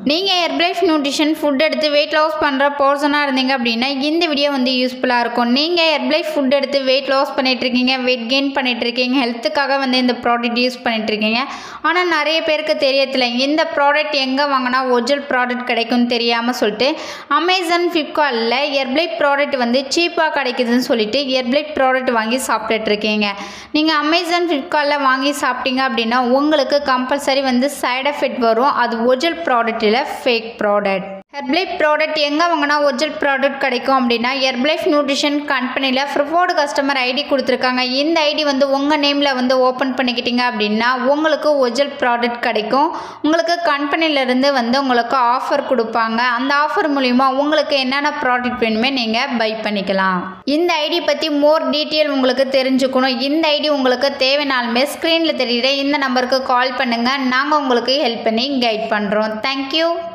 நீங்கள் Herbalife nutrition food எடுத்து weight loss பண்ணுற பர்சனாக இருந்தீங்க அப்படின்னா இந்த வீடியோ வந்து யூஸ்ஃபுல்லாக இருக்கும். நீங்கள் ஹெர்பலைஃப் ஃபுட் எடுத்து வெயிட் லாஸ் பண்ணிகிட்ருக்கீங்க, வெயிட் கெயின் பண்ணிகிட்ருக்கீங்க, ஹெல்த்துக்காக வந்து இந்த ப்ராடக்ட் யூஸ் பண்ணிகிட்ருக்கீங்க. ஆனால் நிறைய பேருக்கு தெரியல இந்த ப்ராடக்ட் எங்கே வாங்கினா ஒரிஜினல் ப்ராடக்ட் கிடைக்கும்னு தெரியாமல் சொல்லிட்டு அமேசான், ஃப்ளிப்கார்ட்டில் ஹெர்பலைஃப் ப்ராடக்ட் வந்து சீப்பாக கிடைக்குதுன்னு சொல்லிட்டு ஹெர்பலைஃப் ப்ராடக்ட் வாங்கி சாப்பிட்டுட்ருக்கீங்க. நீங்கள் அமேசான், ஃப்ளிப்கார்ட்டில் வாங்கி சாப்பிட்டீங்க அப்படின்னா உங்களுக்கு கம்பல்சரி வந்து சைட் எஃபெக்ட் வரும். அது ஒரிஜினல் ப்ராடக்ட் இல்லை, ஃபேக் ப்ராடக்ட். ஹெர்பலைஃப் ப்ராடக்ட் எங்கே வாங்கினா ஒரிஜினல் ப்ராடக்ட் கிடைக்கும் அப்படின்னா ஹெர்பலைஃப் நியூட்ரிஷன் கம்பெனியில் ப்ரிஃபர்டு கஸ்டமர் ஐடி கொடுத்துருக்காங்க. இந்த ஐடி வந்து உங்கள் நேமில் வந்து ஓப்பன் பண்ணிக்கிட்டீங்க அப்படின்னா உங்களுக்கு ஒரிஜினல் ப்ராடக்ட் கிடைக்கும். உங்களுக்கு கம்பெனிலேருந்து வந்து உங்களுக்கு ஆஃபர் கொடுப்பாங்க. அந்த ஆஃபர் மூலிமா உங்களுக்கு என்னென்ன ப்ராடக்ட் வேணுமே நீங்கள் பை பண்ணிக்கலாம். இந்த ஐடி பற்றி மோர் டீட்டெயில் உங்களுக்கு தெரிஞ்சுக்கணும். இந்த ஐடி உங்களுக்கு தேவைனாலுமே ஸ்க்ரீனில் தெரியுற இந்த நம்பருக்கு கால் பண்ணுங்கள். நாங்கள் உங்களுக்கு ஹெல்ப் பண்ணி கைட் பண்ணுறோம். தேங்க்யூ.